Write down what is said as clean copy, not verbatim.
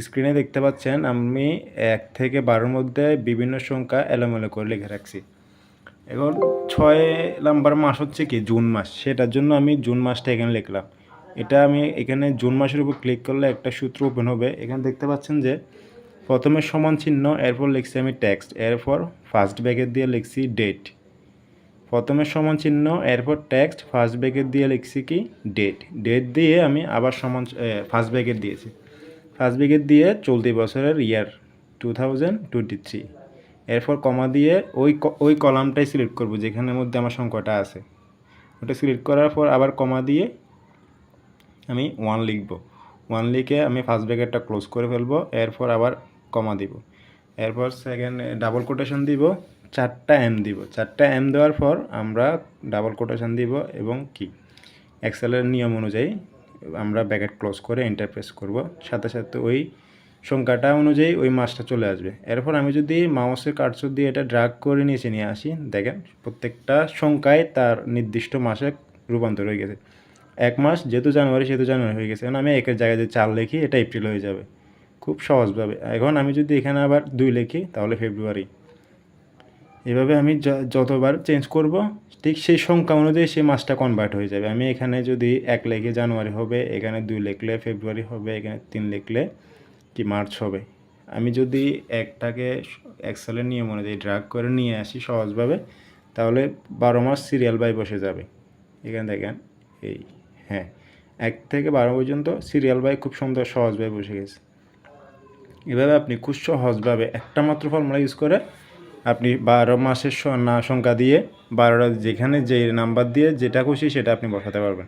স্ক্রিনে দেখতে পাচ্ছেন আমি 1 থেকে 12-র মধ্যে বিভিন্ন সংখ্যা এলোমেলো করে লিখে রাখছি। এখন 6 নাম্বার মাস হচ্ছে কি জুন মাস, সেটার জন্য আমি জুন মাসটা এখানে লিখলাম। এটা আমি এখানে জুন মাসের উপর ক্লিক করলে একটা সূত্র ওপেন হবে। এখানে দেখতে পাচ্ছেন যে প্রথমে সমান চিহ্ন, এরপর লিখছি আমি টেক্সট, এরপর ফার্স্ট ব্র্যাকেট দিয়ে লিখছি ডেট। প্রথমে সমান চিহ্ন, এরপর টেক্সট, ফার্স্ট ব্র্যাকেট দিয়ে লিখছি কি ডেট। ডেট দিয়ে আমি আবার ফার্স্ট ব্র্যাকেট দিয়েছি। ফার্স্ট ব্র্যাকেট দিয়ে চলতি বছরের ইয়ার 2023। এরপর কমা দিয়ে ওই কলামটাই সিলেক্ট করব যেখানের মধ্যে আমার সংখ্যাটা আছে। ওটা সিলেক্ট করার পর আবার কমা দিয়ে আমি 1 লিখব। 1 লিখে আমি ফার্স্ট ব্র্যাকেটটা ক্লোজ করে ফেলবো। এরপর আবার কমা দিব। এরপর সেকেন্ড ডাবল কোটেশন দিব, 4টা এম দিব। 4টা এম দেওয়ার পর আমরা ডাবল কোটেশন দিব এবং কি এক্সেলের নিয়ম অনুযায়ী আমরা ব্র্যাকেট ক্লোজ করে এন্টার প্রেস করব। সাথে সাথে ওই সংখ্যাটা অনুযায়ী ওই মাসটা চলে আসবে। এরপর আমি যদি মাউসের কার্সর দিয়ে এটা ড্র্যাগ করে নিচে নিয়ে আসি, দেখেন প্রত্যেকটা সংখ্যায় তার নির্দিষ্ট মাসে রূপান্তর হয়ে গেছে। 1 মাস যেহেতু জানুয়ারি সেহেতু জানুয়ারি হয়ে গেছে। এখন আমি 1-এর জায়গায় যদি 4 লিখি এটা এপ্রিল হয়ে যাবে খুব সহজভাবে। এখন আমি যদি এখানে আবার 2 লিখি তাহলে ফেব্রুয়ারি। এভাবে আমি যতবার চেঞ্জ করব ঠিক সেই সংখ্যা অনুযায়ী সেই মাসটা কনভার্ট হয়ে যাবে। আমি এখানে যদি 1 লিখে জানুয়ারি হবে, এখানে 2 লিখলে ফেব্রুয়ারি হবে, এখানে 3 লিখলে কি মার্চ হবে। আমি যদি একটাকে এক্সেলের নিয়ম অনুযায়ী ড্র্যাগ করে নিয়ে আসি সহজভাবে, তাহলে 12 মাস সিরিয়াল বাই বসে যাবে। এখানে দেখেন এই হ্যাঁ 1 থেকে 12 পর্যন্ত সিরিয়াল বাই খুব সুন্দর সহজভাবে বসে গেছে। এভাবে আপনি খুব সহজভাবে একটা মাত্র ফর্মুলা ইউজ করে আপনি 12 মাসের সংখ্যা দিয়ে 12টা যেখানে যে নাম্বার দিয়ে যেটা খুশি সেটা আপনি বসাতে পারবেন।